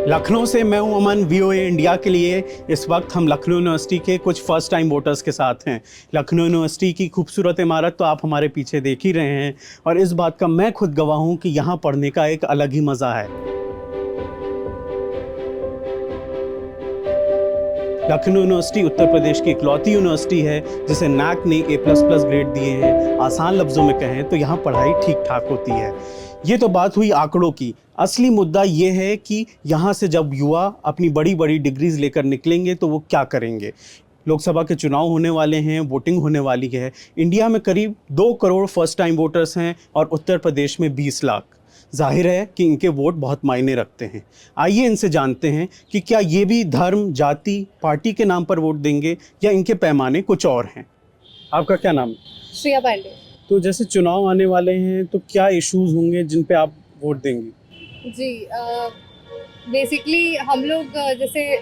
लखनऊ से मैं हूं अमन, वीओए इंडिया के लिए। इस वक्त हम लखनऊ यूनिवर्सिटी के कुछ फर्स्ट टाइम वोटर्स के साथ हैं। लखनऊ यूनिवर्सिटी की खूबसूरत इमारत तो आप हमारे पीछे देख ही रहे हैं, और इस बात का मैं खुद गवाह हूं कि यहाँ पढ़ने का एक अलग ही मज़ा है। लखनऊ यूनिवर्सिटी उत्तर प्रदेश की इकलौती यूनिवर्सिटी है जिसे नैक ने A++ ग्रेड दिए हैं। आसान लफ्ज़ों में कहें तो यहाँ पढ़ाई ठीक ठाक होती है। ये तो बात हुई आंकड़ों की। असली मुद्दा ये है कि यहाँ से जब युवा अपनी बड़ी बड़ी डिग्रीज लेकर निकलेंगे तो वो क्या करेंगे। लोकसभा के चुनाव होने वाले हैं, वोटिंग होने वाली है। इंडिया में करीब 2 करोड़ फर्स्ट टाइम वोटर्स हैं और उत्तर प्रदेश में 20 लाख। जाहिर है कि इनके वोट बहुत मायने रखते हैं। आइए इनसे जानते हैं कि क्या ये भी धर्म, जाति, पार्टी के नाम पर वोट देंगे या इनके पैमाने कुछ और हैं। आपका क्या नाम है? श्रेया पांडे। तो जैसे चुनाव आने वाले हैं तो क्या इश्यूज होंगे जिन पे आप वोट देंगे? जी, बेसिकली हम लोग जैसे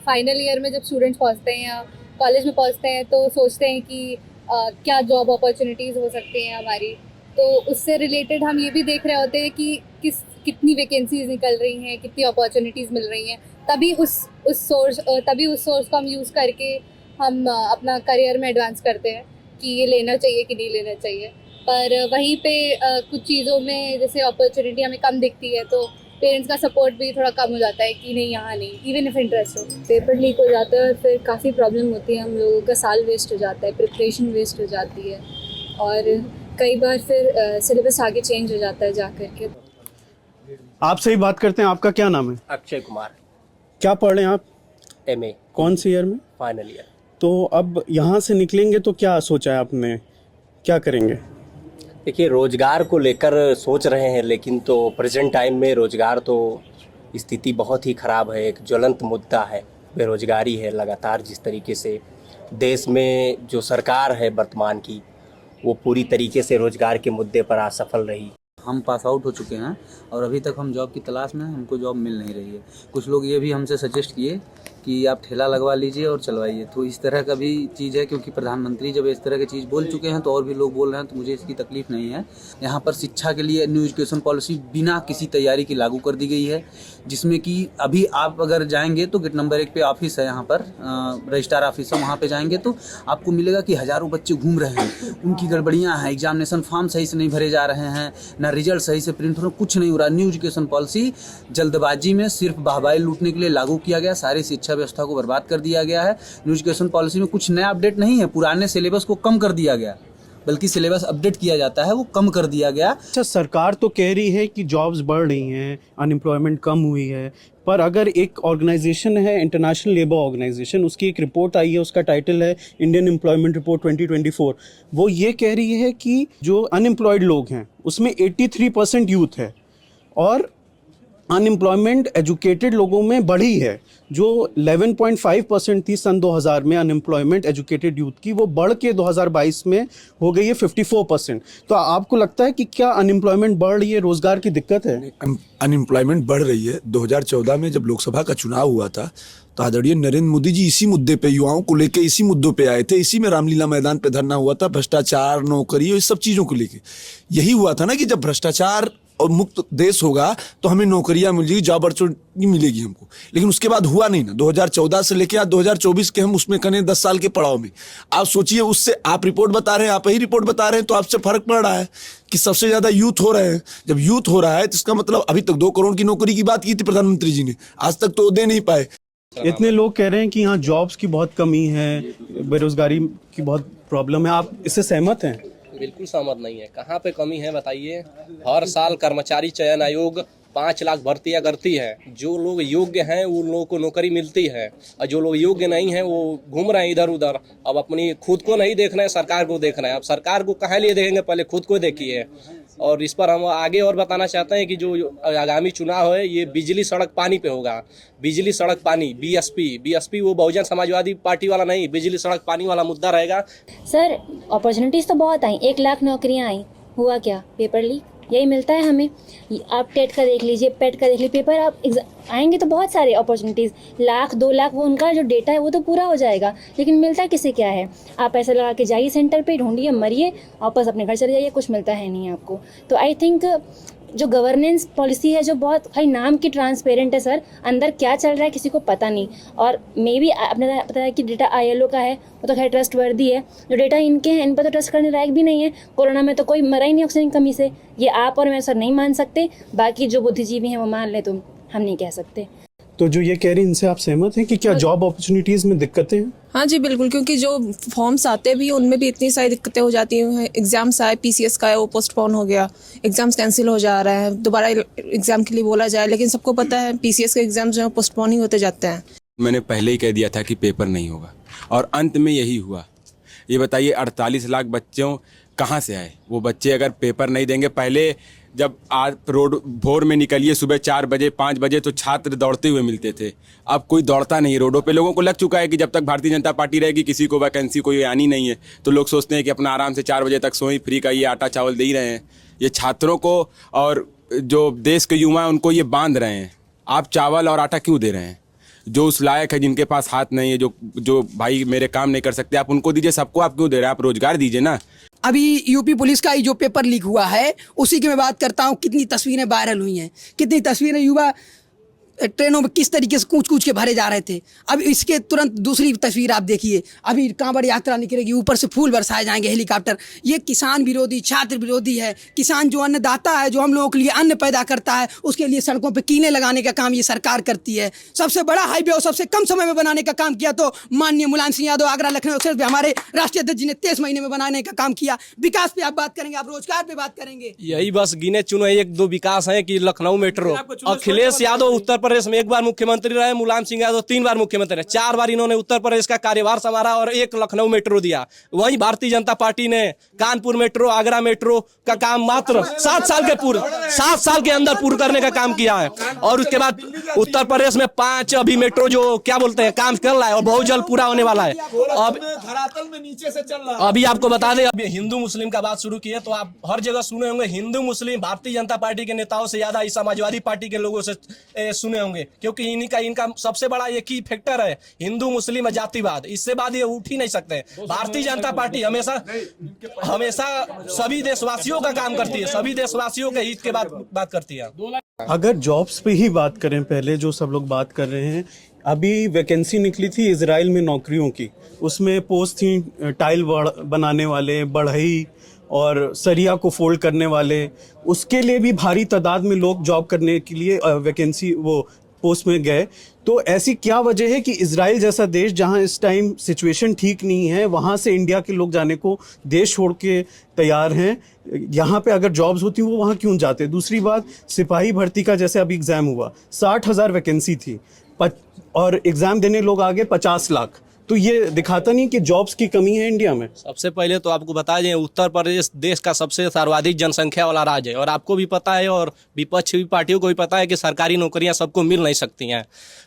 फाइनल ईयर में जब स्टूडेंट्स पहुंचते हैं या कॉलेज में पहुंचते हैं तो सोचते हैं कि क्या जॉब अपॉर्चुनिटीज़ हो सकती हैं हमारी। तो उससे रिलेटेड हम ये भी देख रहे होते हैं कि कितनी वैकेंसीज निकल रही हैं, कितनी अपॉर्चुनिटीज़ मिल रही हैं। तभी उस सोर्स को हम यूज़ करके हम अपना करियर में एडवांस करते हैं कि ये लेना चाहिए कि नहीं लेना चाहिए। पर वहीं पे कुछ चीज़ों में जैसे अपॉर्चुनिटी हमें कम दिखती है तो पेरेंट्स का सपोर्ट भी थोड़ा कम हो जाता है कि नहीं यहाँ नहीं, इवन इफ इंटरेस्ट हो। पेपर लीक हो जाता है और फिर काफ़ी प्रॉब्लम होती है, हम लोगों का साल वेस्ट हो जाता है, प्रिपरेशन वेस्ट हो जाती है और कई बार फिर सिलेबस आगे चेंज हो जाता है जा करके। आपसे ही बात करते हैं। आपका क्या नाम है? अक्षय कुमार। क्या पढ़ रहे हैं आप? MA कौन सी ईयर में? Final year. तो अब यहाँ से निकलेंगे तो क्या सोचा है आपने, क्या करेंगे? देखिए, रोजगार को लेकर सोच रहे हैं, लेकिन तो प्रेजेंट टाइम में रोजगार तो स्थिति बहुत ही ख़राब है। एक ज्वलंत मुद्दा है, बेरोजगारी है। लगातार जिस तरीके से देश में जो सरकार है वर्तमान की, वो पूरी तरीके से रोजगार के मुद्दे पर असफल रही। हम पास आउट हो चुके हैं और अभी तक हम जॉब की तलाश में हैं, हमको जॉब मिल नहीं रही है। कुछ लोग ये भी हमसे सजेस्ट किए कि आप ठेला लगवा लीजिए और चलवाइए, तो इस तरह का भी चीज़ है। क्योंकि प्रधानमंत्री जब इस तरह की चीज़ बोल चुके हैं तो और भी लोग बोल रहे हैं, तो मुझे इसकी तकलीफ नहीं है। यहाँ पर शिक्षा के लिए न्यू एजुकेशन पॉलिसी बिना किसी तैयारी की लागू कर दी गई है, जिसमें कि अभी आप अगर जाएंगे तो गेट नंबर 1 पे ऑफिस है, यहाँ पर रजिस्ट्रार ऑफिस है, वहाँ पे जाएंगे तो आपको मिलेगा कि हज़ारों बच्चे घूम रहे हैं, उनकी गड़बड़ियाँ हैं, एग्जामिनेशन फॉर्म सही से नहीं भरे जा रहे हैं, ना रिजल्ट सही से प्रिंट हो रहा, कुछ नहीं हो रहा। न्यू एजुकेशन पॉलिसी जल्दबाजी में सिर्फ वाहवाही लूटने के लिए लागू किया गया, सारी शिक्षा व्यवस्था को बर्बाद कर दिया गया है। न्यू एजुकेशन पॉलिसी में कुछ नया अपडेट नहीं है, पुराने सिलेबस को कम कर दिया गया, बल्कि सिलेबस अपडेट किया जाता है, वो कम कर दिया गया। अच्छा, सरकार तो कह रही है कि जॉब्स बढ़ रही हैं, अनएम्प्लॉयमेंट कम हुई है, पर अगर एक ऑर्गेनाइजेशन है इंटरनेशनल लेबर ऑर्गेनाइजेशन, उसकी एक रिपोर्ट आई है, उसका टाइटल है इंडियन एम्प्लॉयमेंट रिपोर्ट 2024। वो ये कह रही है कि जो अनएम्प्लॉयड लोग हैं उसमें 83% यूथ है और अनएम्प्लॉयमेंट एजुकेटेड लोगों में बढ़ी है। जो 11.5% थी सन 2000 में अनएम्प्लॉयमेंट एजुकेटेड यूथ की, वो बढ़ के 2022 में हो गई है 54%। तो आपको लगता है कि क्या अनएम्प्लॉयमेंट बढ़ रही है, रोजगार की दिक्कत है? अनएम्प्लॉयमेंट बढ़ रही है। 2014 में जब लोकसभा का चुनाव हुआ था तो आदरणीय नरेंद्र मोदी जी इसी मुद्दे पे, युवाओं को लेके इसी मुद्दों पे आए थे। इसी में रामलीला मैदान पे धरना हुआ था, भ्रष्टाचार, नौकरी और इस सब चीज़ों को लेके। यही हुआ था ना कि जब भ्रष्टाचार और मुक्त देश होगा तो हमें नौकरियां मिलेगी, जॉब अपॉर्चुनिटी मिलेगी हमको। लेकिन उसके बाद हुआ नहीं ना। 2014 से लेके आज 2024 के हम उसमें कने 10 साल के पड़ाव में। आप सोचिए, उससे आप रिपोर्ट बता रहे हैं, आप ही रिपोर्ट बता रहे हैं, तो आपसे फर्क पड़ रहा है कि सबसे ज्यादा यूथ हो रहे हैं। जब यूथ हो रहा है तो इसका मतलब अभी तक 2 करोड़ की नौकरी की बात की थी प्रधानमंत्री जी ने, आज तक तो दे नहीं पाए। इतने लोग कह रहे हैं कि यहाँ जॉब्स की बहुत कमी है, बेरोजगारी की बहुत प्रॉब्लम है। आप इससे सहमत हैं? बिल्कुल सहमत नहीं है। कहाँ पे कमी है बताइए? हर साल कर्मचारी चयन आयोग 5 लाख भर्तियां करती है। जो लोग योग्य हैं उन लोगों को नौकरी मिलती है, और जो लोग योग्य नहीं हैं वो घूम रहे हैं इधर उधर। अब अपनी खुद को नहीं देखना है, सरकार को देखना है। अब सरकार को कहाँ लिए देखेंगे, पहले खुद को देखिए। और इस पर हम आगे और बताना चाहते हैं कि जो आगामी चुनाव है ये बिजली सड़क पानी पे होगा। बिजली सड़क पानी, BSP वो बहुजन समाजवादी पार्टी वाला नहीं, बिजली सड़क पानी वाला मुद्दा रहेगा। सर, अपॉर्चुनिटीज़ तो बहुत आई, 1 लाख नौकरियां आई, हुआ क्या? पेपर लीक, यही मिलता है हमें। आप टेट का देख लीजिए, पेट का देख लीजिए, पेपर आप आएंगे तो बहुत सारे अपॉर्चुनिटीज़, 1 लाख 2 लाख, वो उनका जो डेटा है वो तो पूरा हो जाएगा, लेकिन मिलता किसे क्या है? आप पैसा लगा के जाइए सेंटर पे, ढूंढिए, मरिए, वापस अपने घर चले जाइए, कुछ मिलता है नहीं आपको। तो आई थिंक जो गवर्नेंस पॉलिसी है जो बहुत भाई नाम की ट्रांसपेरेंट है सर, अंदर क्या चल रहा है किसी को पता नहीं। और मे भी आपने पता है कि डेटा ILO का है, वो तो खैर ट्रस्ट वर्दी है, जो डेटा इनके हैं इन पर तो ट्रस्ट करने लायक भी नहीं है। कोरोना में तो कोई मरा ही नहीं ऑक्सीजन की कमी से, ये आप और मैं सर नहीं मान सकते, बाकी जो बुद्धिजीवी हैं वो मान ले, तो हम नहीं कह सकते। तो जो ये कह रही हैं इनसे आप सहमत हैं कि क्या जॉब अपॉर्चुनिटीज़ में दिक्कतें हैं? हाँ जी बिल्कुल, क्योंकि जो फॉर्म्स आते भी उनमें भी इतनी सारी दिक्कतें हो जाती हैं। एग्ज़ाम्स आए, PCS का है वो पोस्टपोन हो गया, एग्ज़ाम्स कैंसिल हो जा रहा है, दोबारा एग्ज़ाम के लिए बोला जाए, लेकिन सबको पता है PCS के एग्ज़ाम जो है पोस्टपोन ही होते जाते हैं। मैंने पहले ही कह दिया था कि पेपर नहीं होगा और अंत में यही हुआ। ये बताइए 48 लाख बच्चों कहाँ से आए? वो बच्चे अगर पेपर नहीं देंगे, पहले जब आज रोड भोर में निकलिए सुबह 4 बजे 5 बजे तो छात्र दौड़ते हुए मिलते थे, अब कोई दौड़ता नहीं रोडों पे। लोगों को लग चुका है कि जब तक भारतीय जनता पार्टी रहेगी किसी को वैकेंसी कोई आनी नहीं है, तो लोग सोचते हैं कि अपना आराम से 4 बजे तक सोई, फ्री का ये आटा चावल दे ही रहे हैं। ये छात्रों को और जो देश के युवा हैं उनको ये बांध रहे हैं। आप चावल और आटा क्यों दे रहे हैं? जो उस लायक है, जिनके पास हाथ नहीं है, जो भाई मेरे काम नहीं कर सकते, आप उनको दीजिए। सबको आप क्यों दे रहे हैं? आप रोजगार दीजिए ना। अभी यूपी पुलिस का जो पेपर लीक हुआ है उसी की मैं बात करता हूँ। कितनी तस्वीरें वायरल हुई हैं, कितनी तस्वीरें युवा ट्रेनों में किस तरीके से कूच के भरे जा रहे थे। अब इसके तुरंत दूसरी तस्वीर आप देखिए, अभी कांवड़ यात्रा निकलेगी, ऊपर से फूल बरसाए जाएंगे, हेलीकॉप्टर। ये किसान विरोधी, छात्र विरोधी है। किसान जो अन्नदाता है, जो हम लोगों के लिए अन्न पैदा करता है, उसके लिए सड़कों पर कीलें लगाने का काम ये सरकार करती है। सबसे बड़ा हाईवे और सबसे कम समय में बनाने का काम किया तो माननीय मुलायम सिंह यादव आगरा लखनऊ एक्सप्रेस पे हमारे राष्ट्रीय अध्यक्ष जी ने 23 महीने में बनाने का काम किया। विकास पे आप बात करेंगे, आप रोजगार पे बात करेंगे। यही बस गिने चुने 1-2 विकास है कि लखनऊ मेट्रो। अखिलेश यादव उत्तर प्रदेश में 1 बार मुख्यमंत्री रहे, मुलायम सिंह यादव 3 बार मुख्यमंत्री रहे, 4 बार इन्होंने उत्तर प्रदेश का कार्यभार संभाला और 1 लखनऊ मेट्रो दिया। वहीं भारतीय जनता पार्टी ने कानपुर मेट्रो, आगरा मेट्रो का काम मात्र 7 साल के अंदर पूर्ण करने का काम किया है। और उसके बाद उत्तर प्रदेश में 5 अभी मेट्रो जो क्या बोलते हैं काम कर रहा है और बहुत जल्द पूरा होने वाला है। अब धरातल में नीचे से चल रहा है। अभी आपको बता दें, अभी हिंदू मुस्लिम का बात शुरू की है तो आप हर जगह सुने होंगे हिंदू मुस्लिम भारतीय जनता पार्टी के नेताओं से ज्यादा समाजवादी पार्टी के लोगों से सुने होंगे, क्योंकि इनका सबसे बड़ा एक ही फैक्टर है हिंदू मुस्लिम जातिवाद। इससे बाद ये उठ ही नहीं सकते। भारतीय जनता पार्टी हमेशा सभी देशवासियों का काम करती है, सभी देशवासियों के हित के बात करती है। अगर जॉब्स पे ही बात करें, पहले जो सब लोग बात कर रहे हैं, अभी वैकेंसी निकली थी इजराइल में नौकरियों की, उसमें पोस्ट थी टाइल बनाने वाले, बढ़ई और सरिया को फोल्ड करने वाले। उसके लिए भी भारी तादाद में लोग जॉब करने के लिए वैकेंसी वो पोस्ट में गए। तो ऐसी क्या वजह है कि इजराइल जैसा देश जहां इस टाइम सिचुएशन ठीक नहीं है, वहां से इंडिया के लोग जाने को देश छोड़ के तैयार हैं? यहाँ पे अगर जॉब्स होती वो वहाँ क्यों जाते? दूसरी बात, सिपाही भर्ती का जैसे अभी एग्जाम हुआ, 60,000 वैकेंसी थी और एग्जाम देने लोग आ गए 50 लाख। तो ये दिखाता नहीं कि जॉब्स की कमी है इंडिया में? सबसे पहले तो आपको बता दें, उत्तर प्रदेश देश का सबसे सर्वाधिक जनसंख्या वाला राज्य है और आपको भी पता है और विपक्षी पार्टियों को भी पता है कि सरकारी नौकरियां सबको मिल नहीं सकती हैं।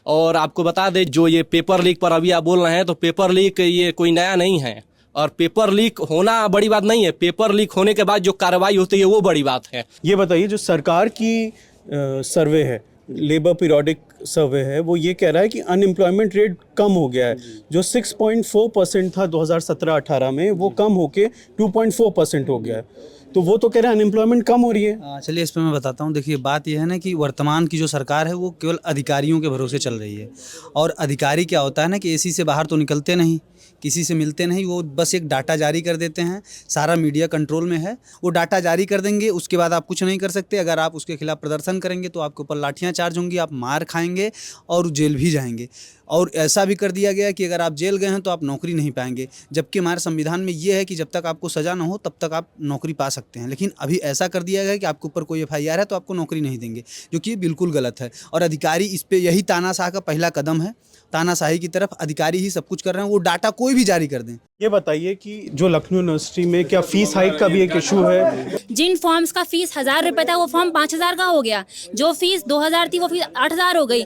और आपको बता दें, जो ये पेपर लीक पर अभी आप बोल रहे हैं, तो पेपर लीक ये कोई नया नहीं है और पेपर लीक होना बड़ी बात नहीं है। पेपर लीक होने के बाद जो कार्रवाई होती है वो बड़ी बात है। ये बताइए, जो सरकार की सर्वे है, लेबर पीरियोडिक सर्वे है, वो ये कह रहा है कि अनएम्प्लॉयमेंट रेट कम हो गया है। जो 6.4% था 2017-18 में, वो कम होके 2.4% हो गया है। तो वो तो कह रहे हैं अनएम्प्लॉयमेंट कम हो रही है। चलिए इस पर मैं बताता हूँ। देखिए बात यह है ना कि वर्तमान की जो सरकार है वो केवल अधिकारियों के भरोसे चल रही है। और अधिकारी क्या होता है ना कि एसी से बाहर तो निकलते नहीं, किसी से मिलते नहीं, वो बस एक डाटा जारी कर देते हैं। सारा मीडिया कंट्रोल में है, वो डाटा जारी कर देंगे, उसके बाद आप कुछ नहीं कर सकते। अगर आप उसके खिलाफ प्रदर्शन करेंगे तो आपके ऊपर लाठियाँ चार्ज होंगी, आप मार खाएंगे और जेल भी जाएंगे। और ऐसा भी कर दिया गया कि अगर आप जेल गए हैं तो आप नौकरी नहीं पाएंगे, जबकि हमारे संविधान में ये है कि जब तक आपको सज़ा ना हो तब तक आप नौकरी पा सकते हैं। लेकिन अभी ऐसा कर दिया गया है कि आपके ऊपर कोई FIR है तो आपको नौकरी नहीं देंगे, जो कि बिल्कुल गलत है। और अधिकारी इस पर यही तानाशाह का पहला कदम है, तानाशाही की तरफ अधिकारी ही सब कुछ कर रहे हैं। वो डाटा कोई भी जारी कर दें। ये बताइए कि जो लखनऊ यूनिवर्सिटी में क्या फीस हाइक का भी एक इशू है? जिन फॉर्म्स का फीस 1000 रुपये था वो फॉर्म 5000 का हो गया, जो फीस 2000 थी वो फीस 8000 हो गई।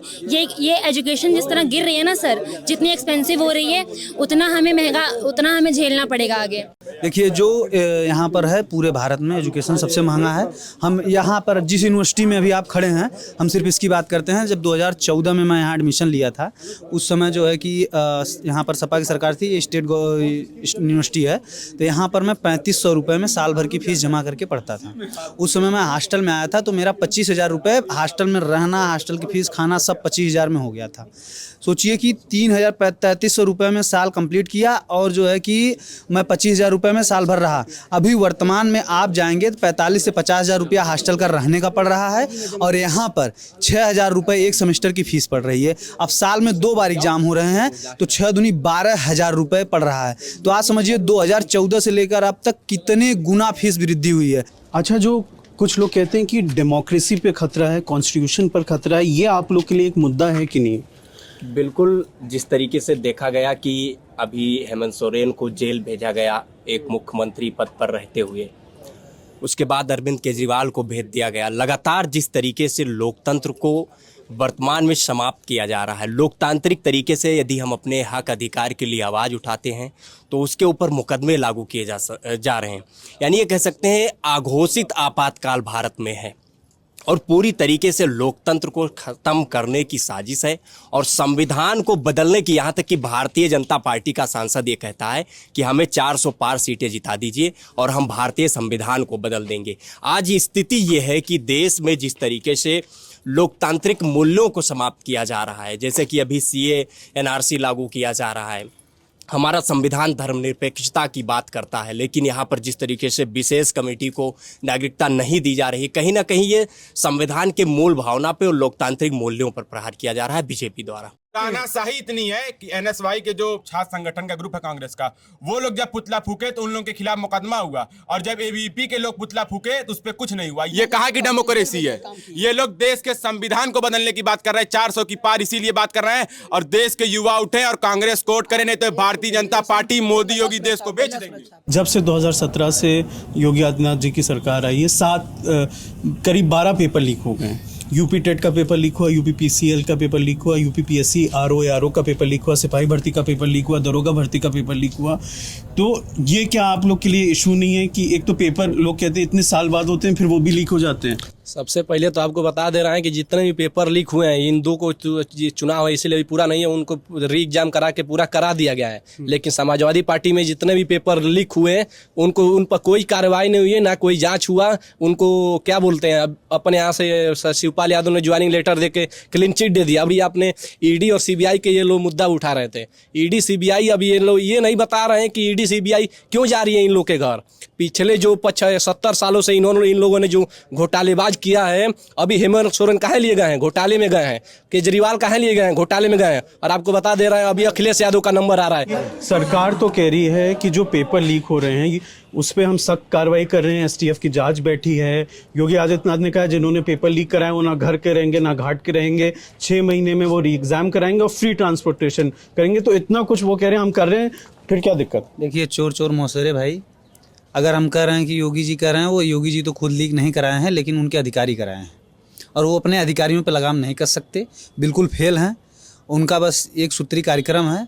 ये एजुकेशन जिस तरह गिर रही है ना सर, जितनी एक्सपेंसिव हो रही है, उतना हमें महंगा, उतना हमें झेलना पड़ेगा आगे। देखिए जो यहाँ पर है पूरे भारत में एजुकेशन सबसे महंगा है। हम यहाँ पर जिस यूनिवर्सिटी में अभी आप खड़े हैं, हम सिर्फ इसकी बात करते हैं। जब 2014 में मैं यहाँ एडमिशन लिया था, उस समय जो है कि यहाँ पर सपा की सरकार थी, ये स्टेट यूनिवर्सिटी है, तो यहाँ पर मैं 3500 रुपये में साल भर की फ़ीस जमा करके पढ़ता था। उस समय मैं हॉस्टल में आया था तो मेरा 25,000 रुपये हॉस्टल में रहना, हॉस्टल की फ़ीस, खाना सब 25,000 में हो गया था। सोचिए कि 3,3300 रुपये में साल कंप्लीट किया और जो है कि मैं 25,000 रुपये में साल भर रहा। अभी वर्तमान में आप जाएंगे तो 45 से 50,000 रुपया हॉस्टल का रहने का पड़ रहा है और यहाँ पर 6,000 रुपये एक सेमेस्टर की फ़ीस पड़ रही है। अब साल में 2 बार एग्जाम हो रहे हैं तो 6 दूनी 12,000 रुपये पड़ रहा है। तो आप समझिए 2014 से लेकर अब तक कितने गुना फीस वृद्धि हुई है। अच्छा, जो कुछ लोग कहते हैं कि डेमोक्रेसी पे खतरा है, कॉन्स्टिट्यूशन पर खतरा है, ये आप लोग के लिए एक मुद्दा है कि नहीं? बिल्कुल, जिस तरीके से देखा गया कि अभी हेमंत सोरेन को जेल भेजा गया एक मुख्यमंत्री पद पर रहते हुए, उसके बाद अरविंद केजरीवाल को भेज दिया गया। लगातार जिस तरीके से लोकतंत्र को वर्तमान में समाप्त किया जा रहा है, लोकतांत्रिक तरीके से यदि हम अपने हक अधिकार के लिए आवाज़ उठाते हैं तो उसके ऊपर मुकदमे लागू किए जा रहे हैं। यानी ये कह सकते हैं अघोषित आपातकाल भारत में है और पूरी तरीके से लोकतंत्र को ख़त्म करने की साजिश है और संविधान को बदलने की, यहाँ तक कि भारतीय जनता पार्टी का सांसद ये कहता है कि हमें 400 पार सीटें जिता दीजिए और हम भारतीय संविधान को बदल देंगे। आज स्थिति ये है कि देश में जिस तरीके से लोकतांत्रिक मूल्यों को समाप्त किया जा रहा है, जैसे कि अभी CA NRC लागू किया जा रहा है, हमारा संविधान धर्मनिरपेक्षता की बात करता है, लेकिन यहाँ पर जिस तरीके से विशेष कमेटी को नागरिकता नहीं दी जा रही, कहीं ना कहीं ये संविधान के मूल भावना पे और लोकतांत्रिक मूल्यों पर प्रहार किया जा रहा है बीजेपी द्वारा। तानाशाही इतनी है कि NSY के जो छात्र संगठन का ग्रुप है कांग्रेस का, वो लोग जब पुतला फूके तो उन लोगों के खिलाफ मुकदमा हुआ और जब ABVP के लोग पुतला फूके तो उस पर कुछ नहीं हुआ। ये कहा कि डेमोक्रेसी है। ये लोग देश के संविधान को बदलने की बात कर रहे हैं, 400 की पार इसीलिए बात कर रहे हैं और देश के युवा उठे और कांग्रेस को वोट करें, नहीं तो भारतीय जनता पार्टी मोदी योगी देश को बेच देंगे। जब से 2017 से योगी आदित्यनाथ जी की सरकार आई है, करीब 12 पेपर लीक हो गए हैं। यूपी टेट का पेपर लीक हुआ, यूपी PCL का पेपर लीक हुआ, यूपी PSC RO का पेपर लीक हुआ, सिपाही भर्ती का पेपर लीक हुआ, दरोगा भर्ती का पेपर लीक हुआ। तो ये क्या आप लोग के लिए इशू नहीं है कि एक तो पेपर लोग कहते हैं इतने साल बाद होते हैं फिर वो भी लीक हो जाते हैं? सबसे पहले तो आपको बता दे रहे हैं कि जितने भी पेपर लीक हुए हैं, इन दो को चुनाव है इसलिए पूरा नहीं है, उनको री एग्जाम करा के पूरा करा दिया गया है। लेकिन समाजवादी पार्टी में जितने भी पेपर लीक हुए हैं उन पर कोई कार्रवाई नहीं हुई है, ना कोई जांच हुआ। उनको क्या बोलते हैं, अपने यहाँ से शिवपाल यादव ने ज्वाइनिंग लेटर दे के क्लीन चिट दे दिया। अभी आपने ED और CBI के ये लोग मुद्दा उठा रहे थे, ED CBI, अभी ये लोग ये नहीं बता रहे हैं कि ED CBI क्यों जा रही है इन लोग के घर। पिछले जो 70 सालों से इन लोगों ने जो घोटालेबाज किया है, अभी हेमंत सोरेन काहे लिए गए हैं, घोटाले में गए हैं, केजरीवाल काहे लिए गए हैं, घोटाले में गए हैं। और आपको बता दे रहे हैं अभी अखिलेश यादव का नंबर आ रहा है। सरकार तो कह रही है कि जो पेपर लीक हो रहे हैं उस पर हम सख्त कार्रवाई कर रहे हैं, STF की जांच बैठी है। योगी आदित्यनाथ ने कहा जिन्होंने पेपर लीक कराए वो ना घर के रहेंगे ना घाट के रहेंगे, 6 महीने में वो री एग्जाम कराएंगे और फ्री ट्रांसपोर्टेशन करेंगे। तो इतना कुछ वो कह रहे हैं, हम कर रहे हैं, फिर क्या दिक्कत? देखिए चोर चोर मौसेरे भाई, अगर हम कह रहे हैं कि योगी जी कह रहे हैं, वो योगी जी तो खुद लीक नहीं कराए हैं, लेकिन उनके अधिकारी कराए हैं और वो अपने अधिकारियों पर लगाम नहीं कर सकते, बिल्कुल फेल हैं। उनका बस एक सूत्री कार्यक्रम है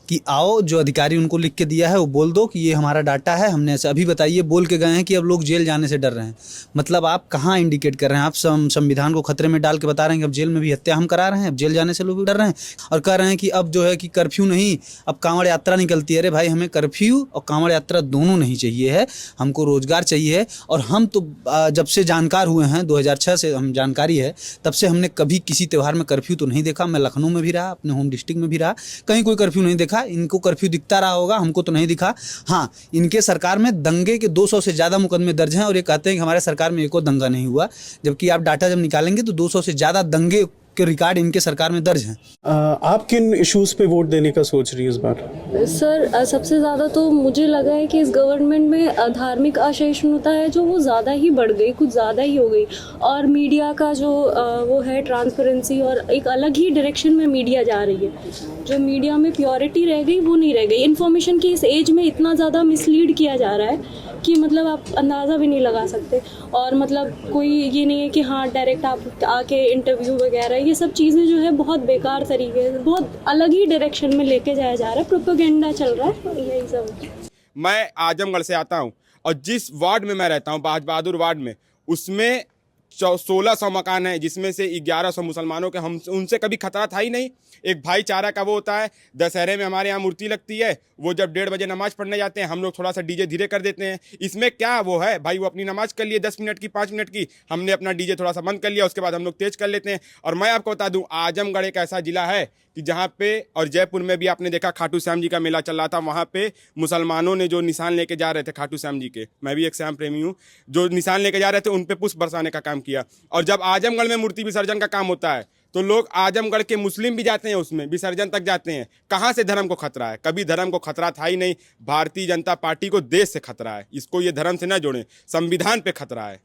कि आओ, जो अधिकारी उनको लिख के दिया है वो बोल दो कि ये हमारा डाटा है, हमने ऐसे अभी बताइए, बोल के गए हैं कि अब लोग जेल जाने से डर रहे हैं। मतलब आप कहाँ इंडिकेट कर रहे हैं? आप संविधान को खतरे में डाल के बता रहे हैं कि अब जेल में भी हत्या हम करा रहे हैं, अब जेल जाने से लोग डर रहे हैं और कह रहे हैं कि अब जो है कि कर्फ्यू नहीं, अब कांवड़ यात्रा निकलती है। अरे भाई, हमें कर्फ्यू और कांवड़ यात्रा दोनों नहीं चाहिए है, हमको रोजगार चाहिए है। और हम तो जब से जानकार हुए हैं, 2006 से हम जानकारी है, तब से हमने कभी किसी त्यौहार में कर्फ्यू तो नहीं देखा। मैं लखनऊ में भी रहा, अपने होम डिस्ट्रिक्ट में भी रहा, कहीं कोई कर्फ्यू नहीं देखा। इनको कर्फ्यू दिखता रहा होगा, हमको तो नहीं दिखा। हाँ, इनके सरकार में दंगे के 200 से ज़्यादा मुकदमे दर्ज हैं और ये कहते हैं कि हमारे सरकार में एको दंगा नहीं हुआ, जबकि आप डाटा जब निकालेंगे तो 200 से ज़्यादा दंगे के रिकॉर्ड इनके सरकार में दर्ज हैं। आप किन इश्यूज पे वोट देने का सोच रही है इस बार? सर, सबसे ज़्यादा तो मुझे लगा है कि इस गवर्नमेंट में धार्मिक असहिष्णुता है जो वो ज़्यादा ही बढ़ गई, कुछ ज़्यादा ही हो गई। और मीडिया का जो वो है ट्रांसपेरेंसी, और एक अलग ही डायरेक्शन में मीडिया जा रही है। जो मीडिया में प्योरिटी रह गई वो नहीं रह गई। इन्फॉर्मेशन की इस एज में इतना ज़्यादा मिसलीड किया जा रहा है कि मतलब आप अंदाज़ा भी नहीं लगा सकते। और मतलब कोई ये नहीं है कि हाँ डायरेक्ट आप आके इंटरव्यू वगैरह, ये सब चीज़ें जो है बहुत बेकार तरीके से, बहुत अलग ही डायरेक्शन में लेके जाया जा रहा है, प्रोपेगेंडा चल रहा है, यही सब। मैं आजमगढ़ से आता हूँ और जिस वार्ड में मैं रहता हूँ, बाज बहादुर वार्ड में, उसमें 1600 मकान हैं, जिसमें से 1100 मुसलमानों के, हम उनसे कभी खतरा था ही नहीं। एक भाईचारा का वो होता है। दशहरे में हमारे यहाँ मूर्ति लगती है, वो जब 1:30 बजे नमाज पढ़ने जाते हैं, हम लोग थोड़ा सा डीजे धीरे कर देते हैं। इसमें क्या वो है भाई, वो अपनी नमाज कर लिए 10 मिनट की, 5 मिनट की, हमने अपना डीजे थोड़ा सा बंद कर लिया, उसके बाद हम लोग तेज कर लेते हैं। और मैं आपको बता दूं, आजमगढ़ एक ऐसा जिला है कि जहाँ पे, और जयपुर में भी आपने देखा खाटू श्याम जी का मेला चल रहा था, वहाँ पे मुसलमानों ने जो निशान लेके जा रहे थे खाटू श्याम जी के, मैं भी एक श्याम प्रेमी हूँ, जो निशान लेके जा रहे थे उन पे पुष्प बरसाने का काम किया। और जब आजमगढ़ में मूर्ति विसर्जन का काम होता है तो लोग आजमगढ़ के मुस्लिम भी जाते हैं, उसमें विसर्जन तक जाते हैं। कहाँ से धर्म को खतरा है? कभी धर्म को खतरा था ही नहीं। भारतीय जनता पार्टी को देश से खतरा है, इसको ये धर्म से ना जोड़ें। संविधान पे खतरा है।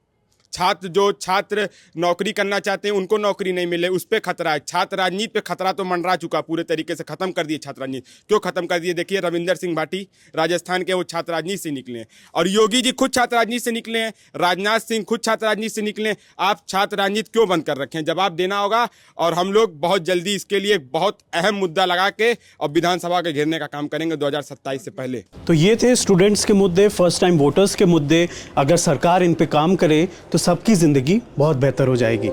छात्र नौकरी करना चाहते हैं, उनको नौकरी नहीं मिले, उस पर खतरा है। छात्र राजनीति पे खतरा तो मंडरा चुका, पूरे तरीके से खत्म कर दिए छात्र राजनीति। क्यों खत्म कर दिए? देखिए, रविंदर सिंह भाटी राजस्थान के, वो छात्र राजनीति से निकले हैं, और योगी जी खुद छात्र राजनीति से निकले हैं, राजनाथ सिंह खुद छात्र राजनीति से निकले हैं। आप छात्र राजनीति क्यों बंद कर रखें? जवाब देना होगा, और हम लोग बहुत जल्दी इसके लिए बहुत अहम मुद्दा लगा के और विधानसभा के घेरने का काम करेंगे 2027 से पहले। तो ये थे स्टूडेंट्स के मुद्दे, फर्स्ट टाइम वोटर्स के मुद्दे। अगर सरकार इन पे काम करे तो सबकी ज़िंदगी बहुत बेहतर हो जाएगी।